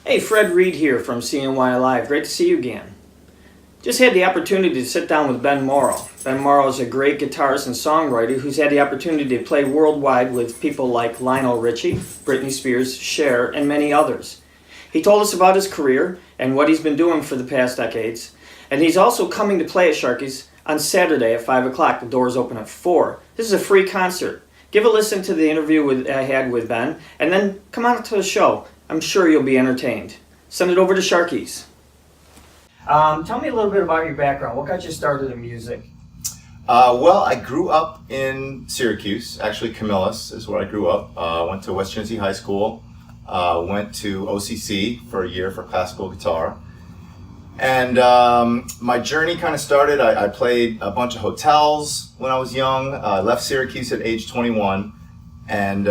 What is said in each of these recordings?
Hey, Fred Reed here from CNY Alive. Great to see you again. Just had the opportunity to sit down with Ben Mauro. Ben Mauro is a great guitarist and songwriter who's had the opportunity to play worldwide with people like Lionel Richie, Britney Spears, Cher, and many others. He told us about his career and what he's been doing for the past decades. And he's also coming to play at Sharky's on Saturday at 5 o'clock. The doors open at 4. This is a free concert. Give a listen to the interview I had with Ben, and then come on to the show. I'm sure you'll be entertained. Send it over to Sharky's. Tell me a little bit about your background. What got you started in music? Well, I grew up in Syracuse. Actually, Camillus is where I grew up. Went to West Trinity High School. Went to OCC for a year for classical guitar. And my journey kind of started, I played a bunch of hotels when I was young. I left Syracuse at age 21 and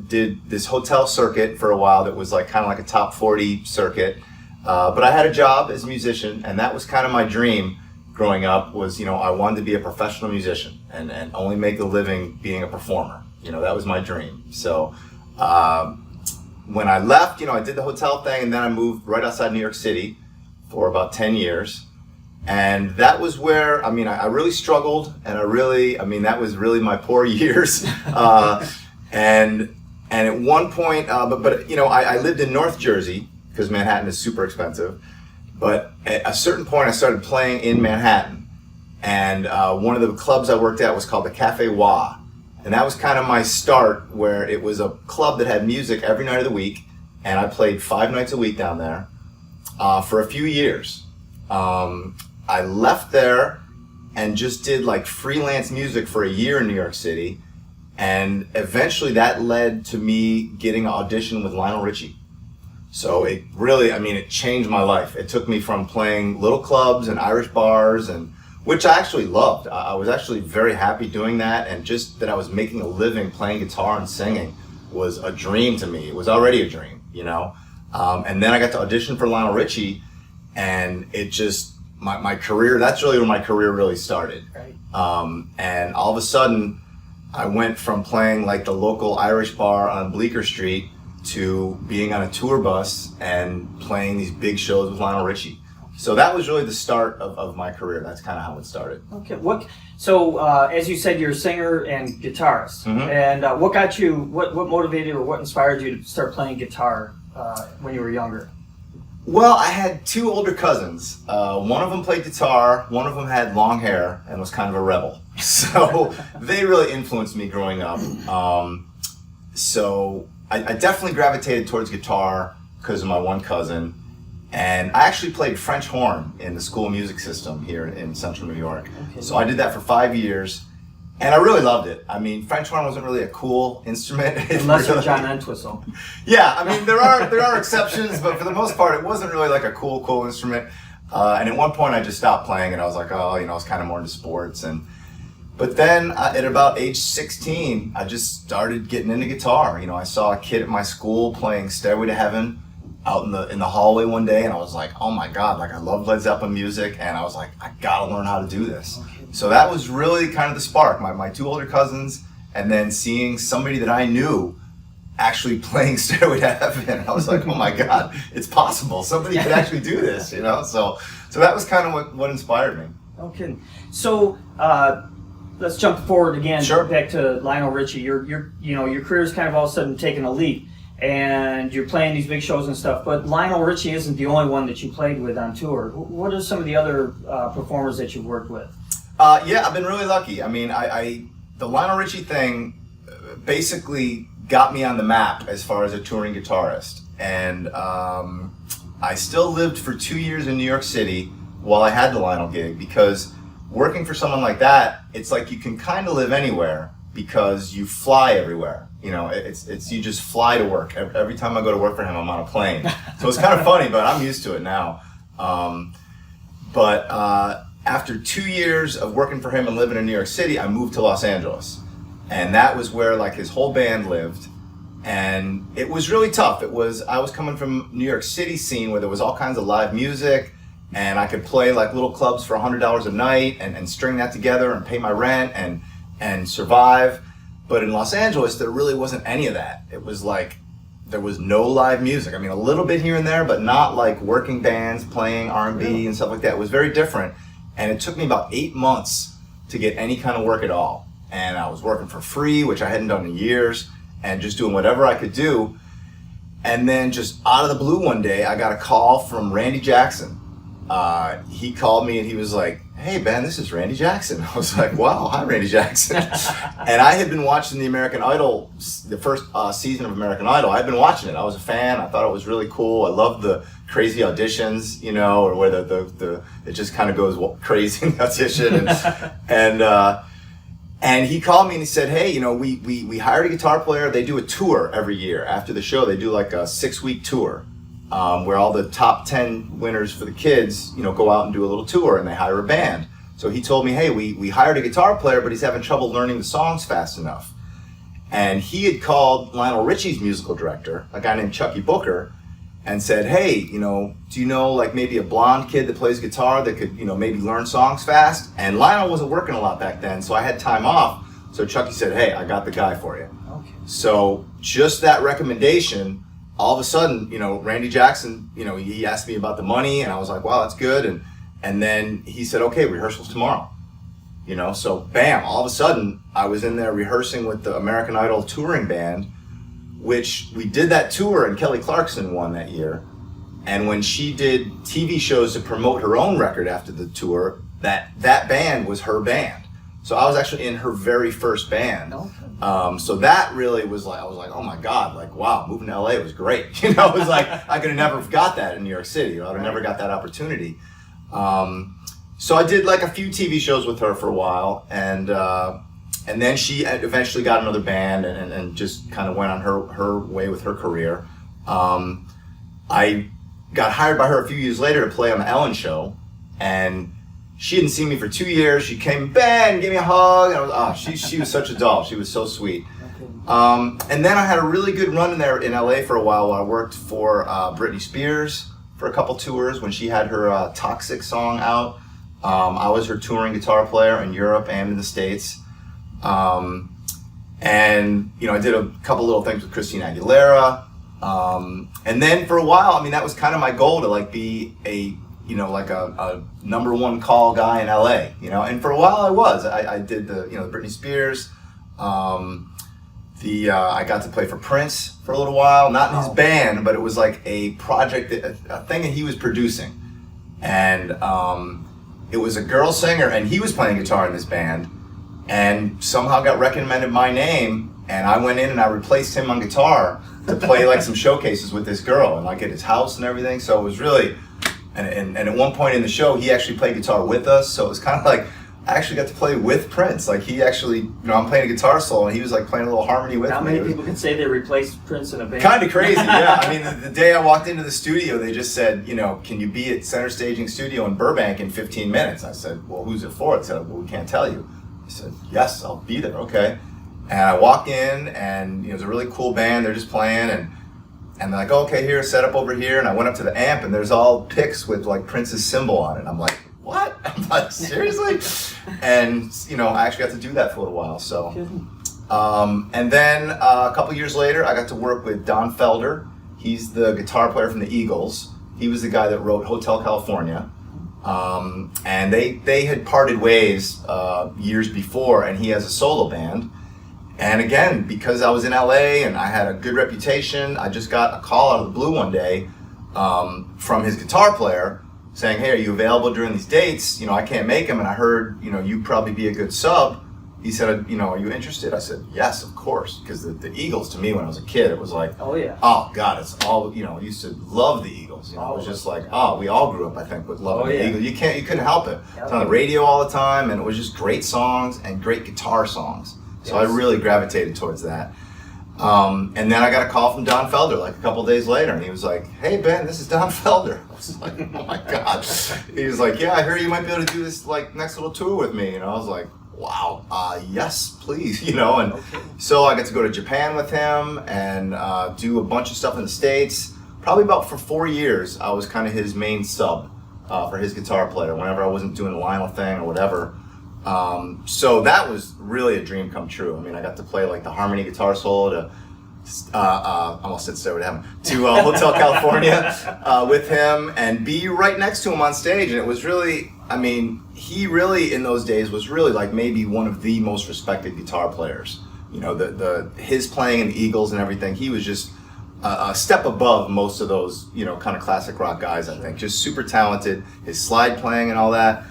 did this hotel circuit for a while that was like kind of like a top 40 circuit. But I had a job as a musician, and that was kind of my dream growing up was, I wanted to be a professional musician and only make a living being a performer. That was my dream. So when I left, I did the hotel thing, and then I moved right outside New York City for about 10 years. And that was where, I really struggled, and that was really my poor years. And at one point, I lived in North Jersey, because Manhattan is super expensive. But at a certain point, I started playing in Manhattan. And one of the clubs I worked at was called the Cafe Wah. And that was kind of my start, where it was a club that had music every night of the week. And I played 5 nights a week down there for a few years. I left there and just did like freelance music for a year in New York City. And eventually that led to me getting an audition with Lionel Richie. So it really, it changed my life. It took me from playing little clubs and Irish bars, and which I actually loved. I was actually very happy doing that, and just that I was making a living playing guitar and singing was a dream to me. It was already a dream, And then I got to audition for Lionel Richie, and it just, my career, that's really where my career really started. Right. And all of a sudden, I went from playing like the local Irish bar on Bleecker Street to being on a tour bus and playing these big shows with Lionel Richie. So that was really the start of my career. That's kind of how it started. Okay. So as you said, you're a singer and guitarist. Mm-hmm. And what got you, what motivated or what inspired you to start playing guitar when you were younger? Well, I had 2 older cousins. One of them played guitar, one of them had long hair and was kind of a rebel. So they really influenced me growing up. So I definitely gravitated towards guitar because of my one cousin. And I actually played French horn in the school music system here in Central New York. Okay. So I did that for 5 years. And I really loved it. French horn wasn't really a cool instrument. Unless you're John Entwistle. Yeah, there are exceptions, but for the most part, it wasn't really like a cool instrument. And at one point, I just stopped playing, and I was like, I was kind of more into sports. But then at about age 16, I just started getting into guitar. I saw a kid at my school playing Stairway to Heaven out in the hallway one day, and I was like, oh my God, I love Led Zeppelin music, and I was like, I gotta learn how to do this. Okay. So that was really kind of the spark, my 2 older cousins, and then seeing somebody that I knew actually playing Stairway to Heaven. I was like, oh my God, it's possible. Somebody could actually do this, So that was kind of what inspired me. Okay. So let's jump forward again. Sure. Back to Lionel Richie. Your career's kind of all of a sudden taken a leap, and you're playing these big shows and stuff. But Lionel Richie isn't the only one that you played with on tour. What are some of the other performers that you've worked with? Yeah, I've been really lucky. The Lionel Richie thing basically got me on the map as far as a touring guitarist. And I still lived for 2 years in New York City while I had the Lionel gig, because working for someone like that, it's like you can kind of live anywhere because you fly everywhere. It's you just fly to work. Every time I go to work for him, I'm on a plane. So it's kind of funny, but I'm used to it now. After 2 years of working for him and living in New York City, I moved to Los Angeles. And that was where his whole band lived. And it was really tough. I was coming from New York City scene where there was all kinds of live music, and I could play little clubs for $100 a night and string that together and pay my rent and survive. But in Los Angeles, there really wasn't any of that. It was there was no live music. I mean, a little bit here and there, but not like working bands playing R&B and stuff like that. It was very different. And it took me about 8 months to get any kind of work at all. And I was working for free, which I hadn't done in years, and just doing whatever I could do. And then just out of the blue one day, I got a call from Randy Jackson. He called me and he was like, "Hey Ben, this is Randy Jackson." I was like, "Wow, hi Randy Jackson." And I had been watching the American Idol, the first season of American Idol. I'd been watching it. I was a fan. I thought it was really cool. I loved the crazy auditions, you know, or where the it just kind of goes crazy in the audition. And he called me and he said, "Hey, you know, we hired a guitar player. They do a tour every year. After the show, they do like a 6-week tour where all the top 10 winners for the kids, you know, go out and do a little tour, and they hire a band." So he told me, "Hey, we hired a guitar player, but he's having trouble learning the songs fast enough." And he had called Lionel Richie's musical director, a guy named Chucky Booker, and said, "Hey, you know, do you know like maybe a blonde kid that plays guitar that could, you know, maybe learn songs fast?" And Lionel wasn't working a lot back then, so I had time off. So Chucky said, "Hey, I got the guy for you." Okay. So just that recommendation, all of a sudden, you know, Randy Jackson, you know, he asked me about the money, and I was like, "Wow, that's good." And then he said, "Okay, rehearsals tomorrow." You know, so bam, all of a sudden I was in there rehearsing with the American Idol touring band, which we did that tour, and Kelly Clarkson won that year. And when she did TV shows to promote her own record after the tour, that band was her band. So I was actually in her very first band. Okay. So that really was like, I was like, oh my God, like, wow, moving to LA was great. You know, it was like, I could have never got that in New York City. I would have never got that opportunity. So I did like a few TV shows with her for a while, and then she eventually got another band and just kind of went on her way with her career. I got hired by her a few years later to play on the Ellen Show, and she hadn't seen me for 2 years. She came, "Ben, give me a hug." And I was, she was such a doll. She was so sweet. And then I had a really good run in there in LA for a while. I worked for Britney Spears for a couple tours when she had her Toxic song out. I was her touring guitar player in Europe and in the States. And, you know, I did a couple little things with Christina Aguilera. And then for a while, I mean, that was kind of my goal to like be a, you know, like a number one call guy in LA, you know, and for a while I was. I did the, you know, Britney Spears. I got to play for Prince for a little while, not in his band, but it was like a project, a thing that he was producing. And it was a girl singer, and he was playing guitar in this band, and somehow got recommended my name, and I went in and I replaced him on guitar to play like some showcases with this girl, and like at his house and everything. So it was really, and at one point in the show, he actually played guitar with us, so it was kind of like, I actually got to play with Prince. Like he actually, you know, I'm playing a guitar solo and he was like playing a little harmony with me. How many people can say they replaced Prince in a band? Kind of crazy, yeah. I mean, the day I walked into the studio, they just said, you know, "Can you be at Center Staging Studio in Burbank in 15 minutes? I said, "Well, who's it for?" They said, "Well, we can't tell you." I said, "Yes, I'll be there, okay." And I walk in, and you know, it was a really cool band. They're just playing, and they're like, "Oh, okay, here, set up over here." And I went up to the amp, and there's all pics with like Prince's symbol on it. I'm like, "What?" I'm like, "Seriously?" And you know, I actually got to do that for a little while. So, and then a couple years later, I got to work with Don Felder. He's the guitar player from the Eagles. He was the guy that wrote Hotel California. And they had parted ways years before, and he has a solo band. And again, because I was in LA and I had a good reputation, I just got a call out of the blue one day from his guitar player saying, "Hey, are you available during these dates? You know, I can't make them, and I heard, you know, you'd probably be a good sub." He said, "You know, are you interested?" I said, "Yes, of course," because the Eagles to me when I was a kid, it was like, oh yeah, oh God, it's all, you know, I used to love the Eagles. You know, it was just like, oh, we all grew up, I think, with loving the Eagles. You couldn't help it. It's on the radio all the time, and it was just great songs and great guitar songs. So I really gravitated towards that. And then I got a call from Don Felder like a couple days later, and he was like, "Hey Ben, this is Don Felder." I was like, "Oh my God." He was like, "Yeah, I hear you might be able to do this like next little tour with me." And I was like, "Wow, yes, please," you know. And so I got to go to Japan with him and do a bunch of stuff in the States. Probably about for 4 years, I was kind of his main sub for his guitar player whenever I wasn't doing the Lionel thing or whatever. So that was really a dream come true. I mean, I got to play like the harmony guitar solo I almost said Stairway to Heaven, to Hotel California with him and be right next to him on stage. And it was really, I mean, he really in those days was really like maybe one of the most respected guitar players. You know, his playing in the Eagles and everything, he was just a step above most of those, you know, kind of classic rock guys, I think. Just super talented, his slide playing and all that.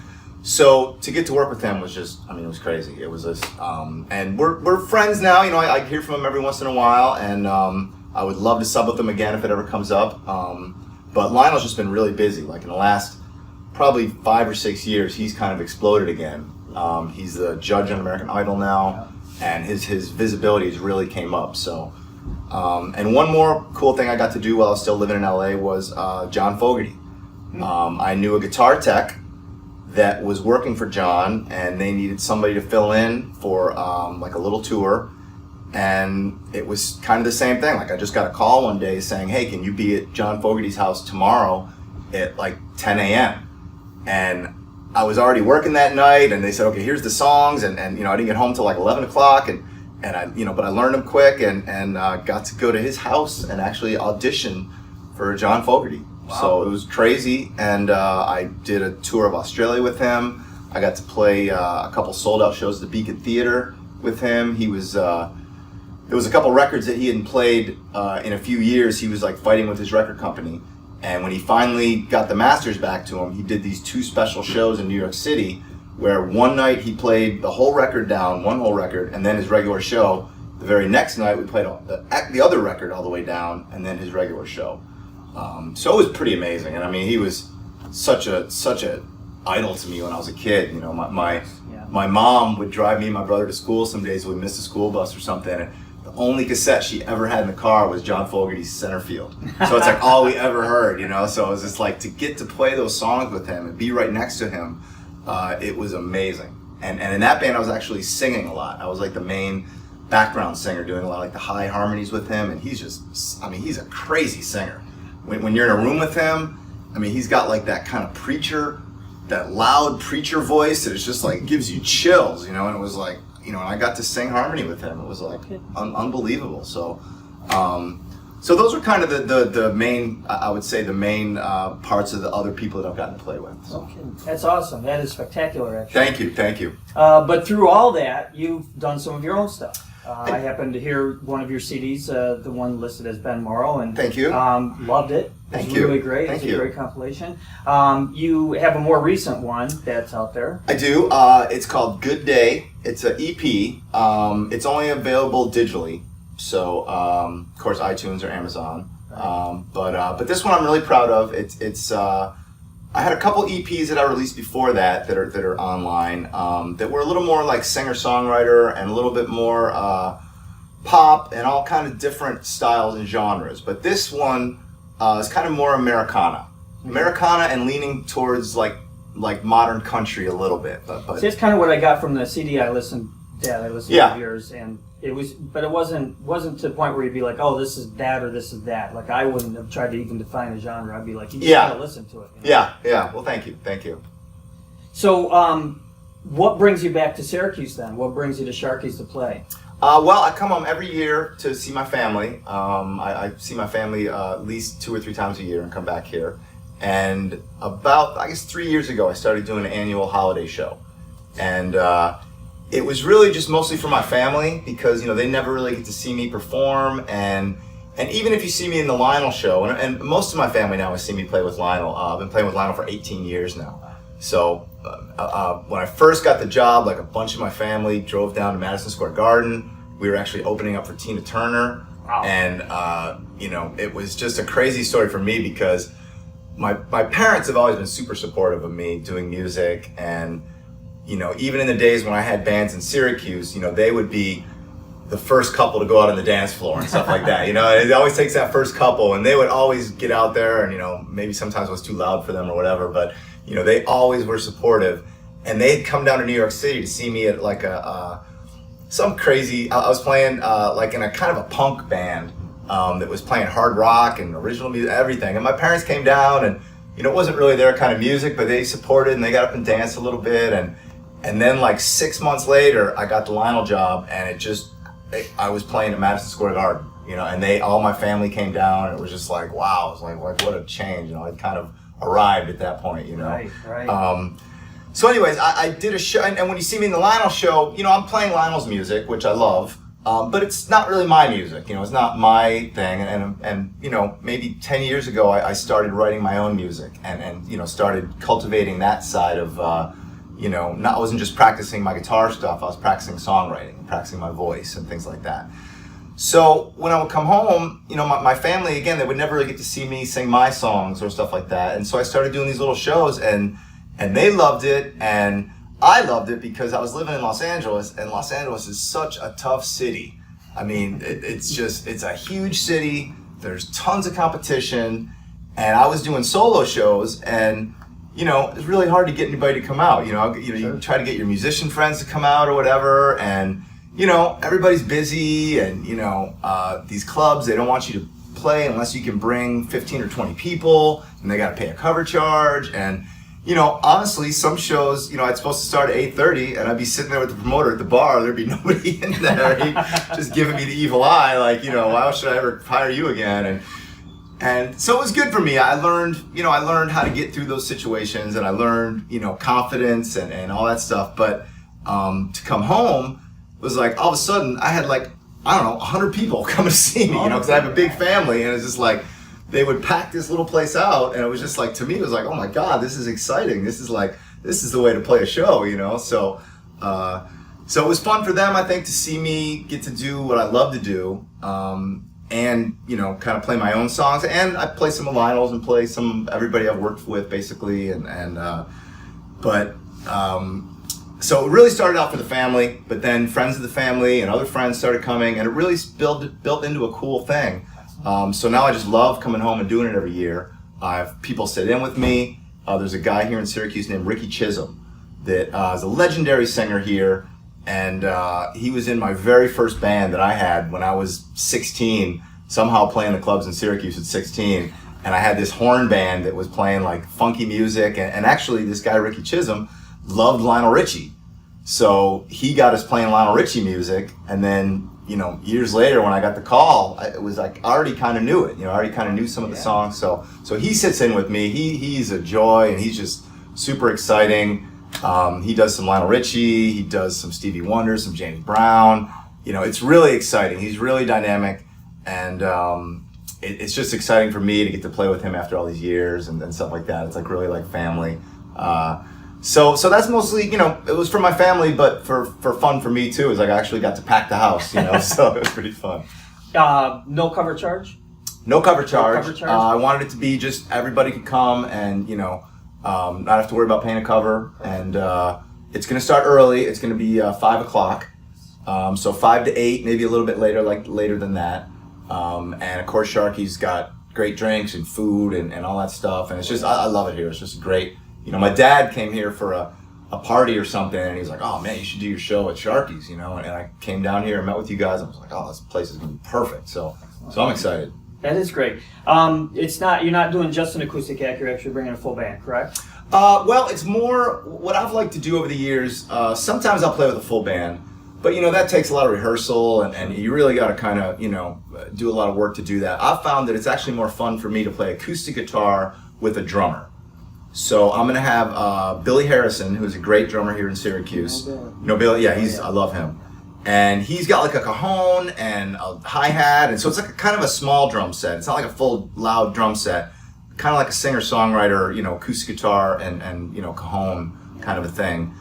So to get to work with him was just, I mean, it was crazy. It was just, and we're friends now. You know, I hear from him every once in a while, and I would love to sub with him again if it ever comes up. But Lionel's just been really busy. Like in the last probably 5 or 6 years, he's kind of exploded again. He's the judge on American Idol now, and his visibility has really came up. So, and one more cool thing I got to do while I was still living in LA was John Fogerty. I knew a guitar tech that was working for John, and they needed somebody to fill in for like a little tour, and it was kind of the same thing. Like I just got a call one day saying, hey, can you be at John Fogerty's house tomorrow at like 10 a.m. and I was already working that night, and they said, okay, here's the songs, and you know, I didn't get home till like 11 o'clock, and I, you know, but I learned them quick, and got to go to his house and actually audition for John Fogerty. Wow. So it was crazy, and I did a tour of Australia with him. I got to play a couple sold-out shows at the Beacon Theater with him. He was there was a couple records that he hadn't played in a few years. He was like fighting with his record company, and when he finally got the masters back to him, he did these 2 special shows in New York City, where one night he played the whole record down, one whole record, and then his regular show. The very next night we played the other record all the way down, and then his regular show. So it was pretty amazing, and I mean, he was such a idol to me when I was a kid. You know, my mom would drive me and my brother to school some days when we missed a school bus or something, and the only cassette she ever had in the car was John Fogerty's Centerfield. So it's like all we ever heard, you know. So it was just like to get to play those songs with him and be right next to him. It was amazing, and in that band I was actually singing a lot. I was like the main background singer, doing a lot of like the high harmonies with him, and he's just, I mean, he's a crazy singer. When you're in a room with him, I mean, he's got like that kind of preacher, that loud preacher voice that is just like gives you chills, you know. And it was like, you know, and I got to sing harmony with him. It was like unbelievable. So, so those were kind of the main, I would say, the main parts of the other people that I've gotten to play with. So. Okay. That's awesome. That is spectacular, actually. Thank you. But through all that, you've done some of your own stuff. I happened to hear one of your CDs, the one listed as Ben Mauro, and thank you. Loved it. It was really great. It's a great compilation. You have a more recent one that's out there. I do. It's called Good Day. It's an EP. It's only available digitally, so of course iTunes or Amazon. But this one I'm really proud of. It's I had a couple EPs that I released before that are online that were a little more like singer-songwriter and a little bit more pop and all kind of different styles and genres. But this one is kind of more Americana, and leaning towards like modern country a little bit. But see, that's kind of what I got from the CD I listened to yours, and it wasn't to the point where you'd be like, oh, this is that or this is that. Like I wouldn't have tried to even define a genre. I'd be like, you just gotta listen to it. You know? Yeah. Well, thank you. So, what brings you back to Syracuse then? What brings you to Sharky's to play? Well, I come home every year to see my family. I see my family at least 2 or 3 times a year and come back here. And about, I guess, 3 years ago, I started doing an annual holiday show. And it was really just mostly for my family because, you know, they never really get to see me perform. And even if you see me in the Lionel show, and most of my family now has seen me play with Lionel. I've been playing with Lionel for 18 years now. So when I first got the job, like a bunch of my family drove down to Madison Square Garden. We were actually opening up for Tina Turner. Wow. And, you know, it was just a crazy story for me because my parents have always been super supportive of me doing music. And, you know, even in the days when I had bands in Syracuse, you know, they would be the first couple to go out on the dance floor and stuff like that. You know, it always takes that first couple, and they would always get out there, and, you know, maybe sometimes it was too loud for them or whatever, but, you know, they always were supportive. And they'd come down to New York City to see me at like some crazy, I was playing like in a kind of a punk band that was playing hard rock and original music, everything. And my parents came down, and, you know, it wasn't really their kind of music, but they supported and they got up and danced a little bit. And then like 6 months later, I got the Lionel job, and I was playing at Madison Square Garden. you know, and all my family came down, and it was just like, wow, it was like what a change, you know, I'd kind of arrived at that point, you know. Right. So anyways, I did a show, and when you see me in the Lionel show, you know, I'm playing Lionel's music, which I love, but it's not really my music, you know, it's not my thing, and you know, maybe 10 years ago, I started writing my own music, and you know, started cultivating that side of, you know, I wasn't just practicing my guitar stuff, I was practicing songwriting, practicing my voice, and things like that. So when I would come home, you know, my family, again, they would never really get to see me sing my songs or stuff like that, and so I started doing these little shows, and they loved it, and I loved it because I was living in Los Angeles, and Los Angeles is such a tough city. I mean, it's a huge city, there's tons of competition, and I was doing solo shows, and, you know, it's really hard to get anybody to come out. You know, you try to get your musician friends to come out or whatever, and, you know, everybody's busy, and, you know, these clubs, they don't want you to play unless you can bring 15 or 20 people, and they got to pay a cover charge, and, you know, honestly, some shows, you know, I'd supposed to start at 8:30, and I'd be sitting there with the promoter at the bar. There'd be nobody in there. He'd just giving me the evil eye, like, you know, why should I ever hire you again? And so it was good for me. I learned how to get through those situations, and I learned, you know, confidence and all that stuff. But to come home was like, all of a sudden, I had like, I don't know, 100 people coming to see me, you know, because I have a big family, and it's just like, they would pack this little place out, and it was just like, to me, it was like, oh my God, this is exciting. This is the way to play a show, you know? So it was fun for them, I think, to see me get to do what I love to do, and, you know, kind of play my own songs. And I play some of Lionel's and play some everybody I've worked with, basically, so it really started out for the family, but then friends of the family and other friends started coming, and it really built into a cool thing. So now I just love coming home and doing it every year. I have people sit in with me. There's a guy here in Syracuse named Ricky Chisholm that is a legendary singer here, and he was in my very first band that I had when I was 16, somehow playing the clubs in Syracuse at 16, and I had this horn band that was playing like funky music, and actually this guy Ricky Chisholm loved Lionel Richie, so he got us playing Lionel Richie music, and then, you know, years later when I got the call, it was like I already kind of knew it. You know, I already kind of knew some of the songs. So he sits in with me. He's a joy, and he's just super exciting. He does some Lionel Richie. He does some Stevie Wonder, some James Brown. You know, it's really exciting. He's really dynamic, and it's just exciting for me to get to play with him after all these years and stuff like that. It's like really like family. So that's mostly, you know, it was for my family, but for fun for me too, is like I actually got to pack the house, you know, so it was pretty fun. No cover charge? No cover charge. No cover charge? I wanted it to be just everybody could come and, you know, not have to worry about paying a cover. And it's going to start early. It's going to be 5 o'clock. So 5 to 8, maybe a little bit later, like later than that. And of course, Sharky's got great drinks and food and all that stuff. And it's just, I love it here. It's just great. You know, my dad came here for a party or something, and he was like, oh man, you should do your show at Sharky's, you know, and I came down here and met with you guys. I was like, oh, this place is going to be perfect. So I'm excited. That is great. You're not doing just an acoustic act, you're actually bringing a full band, correct? Well, it's more what I've liked to do over the years. Sometimes I'll play with a full band, but, you know, that takes a lot of rehearsal, and you really got to kind of, you know, do a lot of work to do that. I've found that it's actually more fun for me to play acoustic guitar with a drummer. So I'm going to have Billy Harrison, who's a great drummer here in Syracuse. You know Billy? Yeah, I love him. And he's got like a cajon and a hi-hat, and so it's like kind of a small drum set. It's not like a full loud drum set, kind of like a singer-songwriter, you know, acoustic guitar and you know, cajon kind of a thing.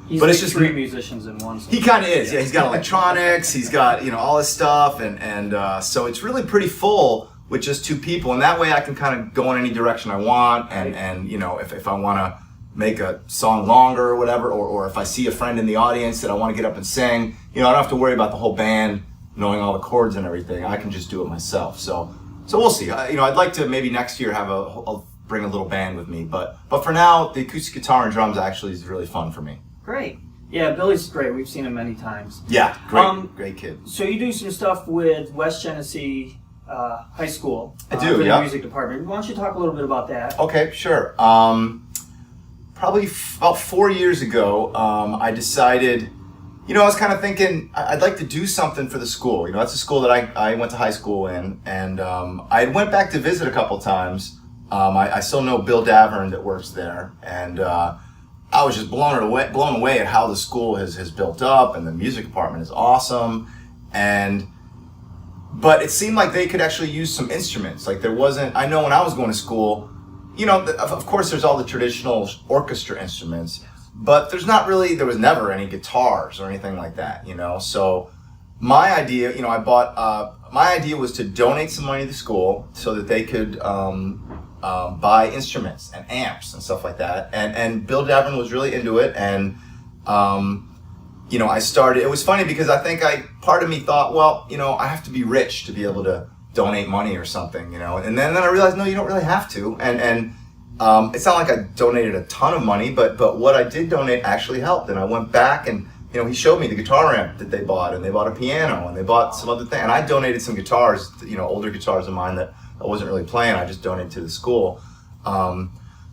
He's but like it's just 3 musicians in one. He kind of is. Yeah, he's got electronics. He's got, you know, all his stuff, and so it's really pretty full with just 2 people, and that way I can kind of go in any direction I want, and you know, if I want to make a song longer or whatever, or if I see a friend in the audience that I want to get up and sing, you know, I don't have to worry about the whole band knowing all the chords and everything. I can just do it myself. So we'll see. You know, I'd like to maybe next year have bring a little band with me, but for now, the acoustic guitar and drums actually is really fun for me. Great. Yeah, Billy's great. We've seen him many times. Yeah, great kid. So you do some stuff with West Genesee High School. I do, for yeah. the music department. Why don't you talk a little bit about that? Okay, sure. Probably about 4 years ago, I decided, I was kind of thinking I'd like to do something for the school. That's the school that I went to high school in, and I went back to visit a couple times. I still know Bill Davern that works there, and I was just blown away at how the school has built up, and the music department is awesome. But it seemed like they could actually use some instruments. Like I know when I was going to school, of course there's all the traditional orchestra instruments, but there was never any guitars or anything like that, So my idea, my idea was to donate some money to the school so that they could buy instruments and amps and stuff like that. And Bill Davern was really into it. And, I started, it was funny because I think part of me thought, well, I have to be rich to be able to donate money or something, and then I realized, no, you don't really have to. And it's not like I donated a ton of money, but what I did donate actually helped. And I went back and, he showed me the guitar amp that they bought, and they bought a piano, and they bought some other thing. And I donated some guitars, older guitars of mine that I wasn't really playing. I just donated to the school.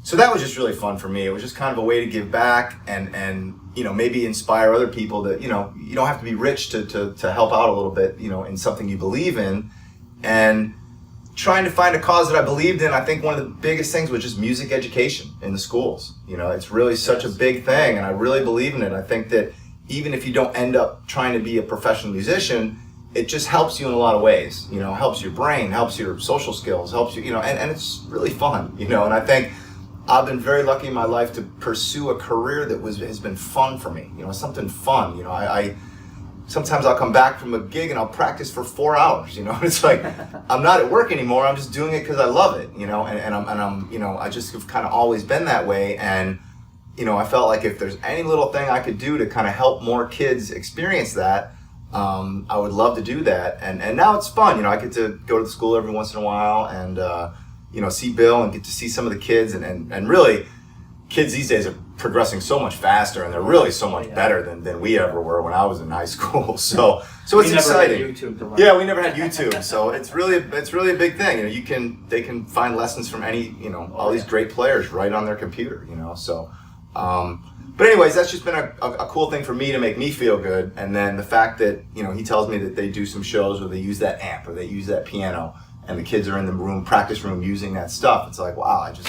So that was just really fun for me. It was just kind of a way to give back and maybe inspire other people that, you don't have to be rich to help out a little bit, in something you believe in. And trying to find a cause that I believed in, I think one of the biggest things was just music education in the schools. It's really such a big thing, and I really believe in it. I think that even if you don't end up trying to be a professional musician, it just helps you in a lot of ways. Helps your brain, helps your social skills, helps you, and it's really fun, and I think I've been very lucky in my life to pursue a career that has been fun for me, something fun. I sometimes I'll come back from a gig and I'll practice for 4 hours, it's like, I'm not at work anymore, I'm just doing it because I love it, and I'm I just have kind of always been that way. And I felt like if there's any little thing I could do to kind of help more kids experience that, I would love to do that. And now it's fun, I get to go to the school every once in a while and, see Bill and get to see some of the kids. And really, kids these days are progressing so much faster, and they're really so much better than we ever were when I was in high school. So it's exciting. Yeah, we never had YouTube, so it's really a big thing. They can find lessons from any all these great players right on their computer. So. But anyways, that's just been a cool thing for me to make me feel good. And then the fact that, he tells me that they do some shows where they use that amp or they use that piano and the kids are in the practice room using that stuff. It's like, wow, I just,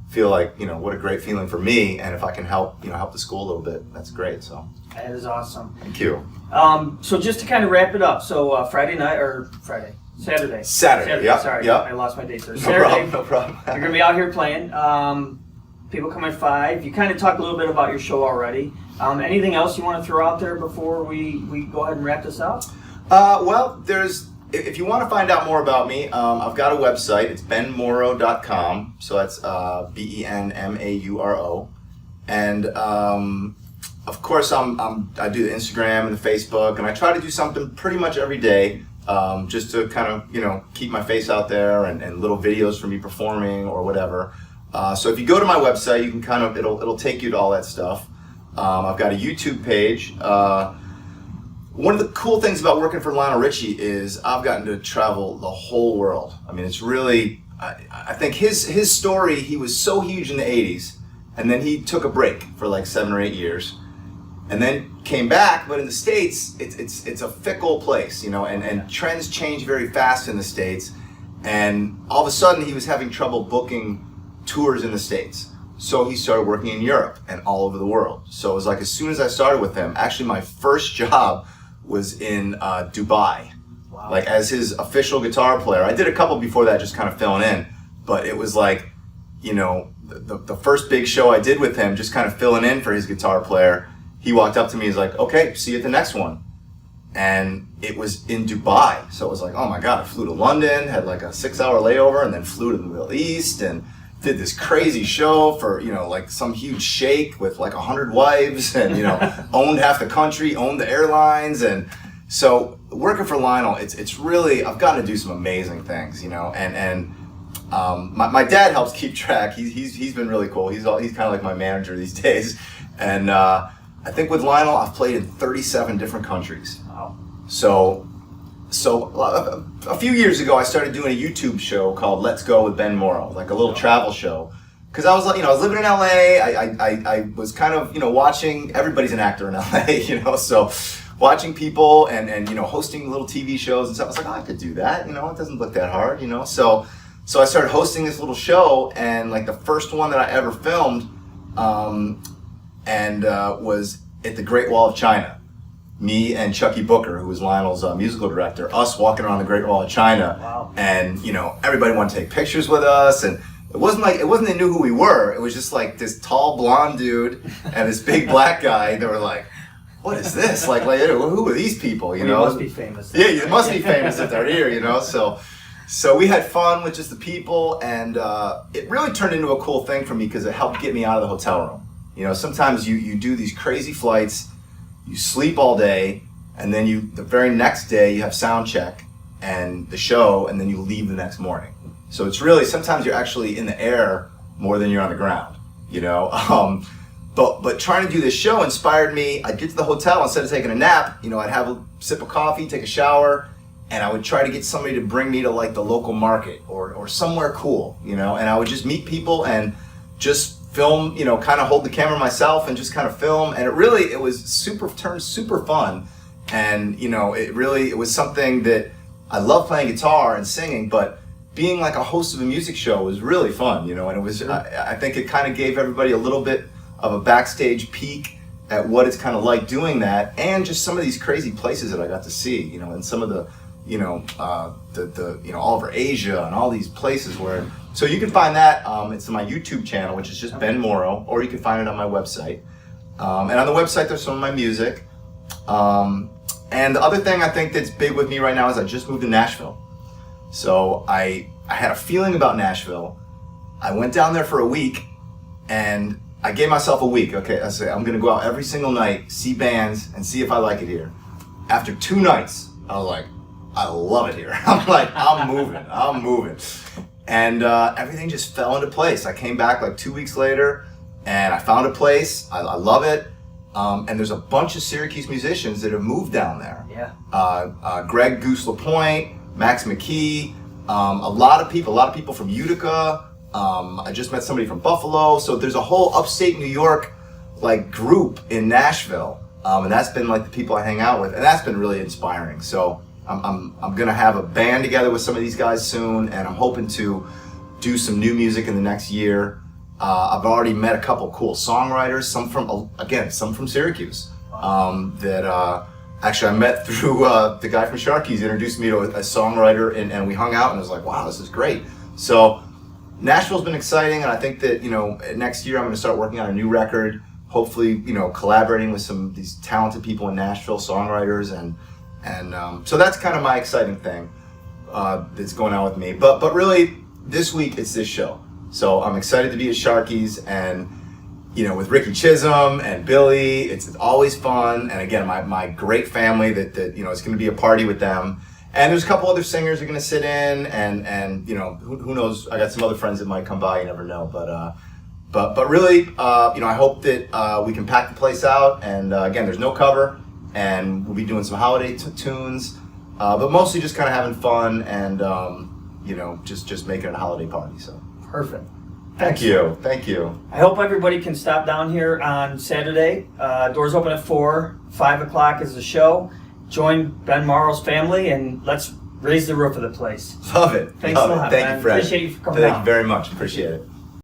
feel like, what a great feeling for me. And if I can help the school a little bit, that's great. So that is awesome. Thank you. So just to kind of wrap it up. So Saturday. Saturday. Yeah. Sorry. Yep. I lost my dates there. No problem. You're going to be out here playing. People come at 5. You kind of talked a little bit about your show already. Anything else you want to throw out there before we go ahead and wrap this up? Well, if you want to find out more about me, I've got a website. It's benmauro.com. So that's BENMAURO. And of course, I do the Instagram and the Facebook, and I try to do something pretty much every day, just to kind of keep my face out there and little videos from me performing or whatever. So if you go to my website, you can kind of, it'll take you to all that stuff. I've got a YouTube page. One of the cool things about working for Lionel Richie is I've gotten to travel the whole world. I mean, it's really, I think his story, he was so huge in the 80s, and then he took a break for like 7 or 8 years, and then came back. But in the States, it's a fickle place, and trends change very fast in the States. And all of a sudden, he was having trouble booking tours in the States. So he started working in Europe and all over the world. So it was like, as soon as I started with him, actually my first job was in Dubai. Wow. Like as his official guitar player. I did a couple before that, just kind of filling in, but it was like, the first big show I did with him, just kind of filling in for his guitar player. He walked up to me, he's like, okay, see you at the next one. And it was in Dubai. So it was like, oh my God, I flew to London, had like a 6-hour layover, and then flew to the Middle East and did this crazy show for, like some huge sheikh with like 100 wives and, owned half the country, owned the airlines. And so working for Lionel, it's really, I've gotten to do some amazing things, and my dad helps keep track. He's been really cool. He's kind of like my manager these days. And I think with Lionel, I've played in 37 different countries. Wow. So a few years ago, I started doing a YouTube show called Let's Go with Ben Mauro, like a little travel show. because I was like, I was living in LA. I was kind of, watching. Everybody's an actor in LA, so watching people and hosting little TV shows and stuff. I was like, I could do that. It doesn't look that hard. So I started hosting this little show, and like the first one that I ever filmed, was at the Great Wall of China. Me and Chucky Booker, who was Lionel's musical director, us walking around the Great Wall of China. Wow. And everybody wanted to take pictures with us, and it wasn't they knew who we were. It was just like this tall blonde dude and this big black guy. They were like, what is this? Like who are these people? You must be famous. Yeah, you must be famous if they're here. So we had fun with just the people, and it really turned into a cool thing for me because it helped get me out of the hotel room. Sometimes you do these crazy flights, you sleep all day, and then the very next day you have sound check and the show, and then you leave the next morning. So it's really, sometimes you're actually in the air more than you're on the ground, But trying to do this show inspired me. I'd get to the hotel, instead of taking a nap, I'd have a sip of coffee, take a shower, and I would try to get somebody to bring me to like the local market or somewhere cool, and I would just meet people and just film, kind of hold the camera myself and just kind of film. And it was turned super fun. And, it was something that I love playing guitar and singing, but being like a host of a music show was really fun, and it was, I think it kind of gave everybody a little bit of a backstage peek at what it's kind of like doing that, and just some of these crazy places that I got to see, and some of the, all over Asia and all these places where, so you can find that, it's on my YouTube channel, which is just Ben Mauro, or you can find it on my website. And on the website, there's some of my music. And the other thing I think that's big with me right now is I just moved to Nashville. So I had a feeling about Nashville. I went down there for a week, and I gave myself a week. Okay, I said, I'm gonna go out every single night, see bands, and see if I like it here. After 2 nights, I was like, I love it here. I'm moving. And everything just fell into place. I came back like 2 weeks later, and I found a place. I love it. And there's a bunch of Syracuse musicians that have moved down there. Yeah. Greg Goose LaPointe, Max McKee, a lot of people from Utica. I just met somebody from Buffalo. So there's a whole upstate New York like group in Nashville, and that's been like the people I hang out with, and that's been really inspiring. So I'm gonna have a band together with some of these guys soon, and I'm hoping to do some new music in the next year. I've already met a couple cool songwriters, some from Syracuse, that actually I met through the guy from Sharky's introduced me to a songwriter, and we hung out, and I was like, wow, this is great. So Nashville's been exciting, and I think that next year I'm going to start working on a new record, hopefully collaborating with some of these talented people in Nashville, songwriters, and so that's kind of my exciting thing that's going on with me. But really, this week it's this show. So I'm excited to be at Sharky's, and with Ricky Chisholm and Billy, it's always fun. And again, my great family that it's going to be a party with them. And there's a couple other singers who are going to sit in, and who knows? I got some other friends that might come by. You never know. But really, I hope that we can pack the place out. And again, there's no cover, and we'll be doing some holiday tunes, but mostly just kind of having fun and just making it a holiday party. So. Perfect. Thank you. I hope everybody can stop down here on Saturday. Doors open at 4, 5 o'clock is the show. Join Ben Mauro's family, and let's raise the roof of the place. Love it. Thanks a lot, Thank man. you, Fred. Appreciate you for coming Thank out. you very much. Appreciate it.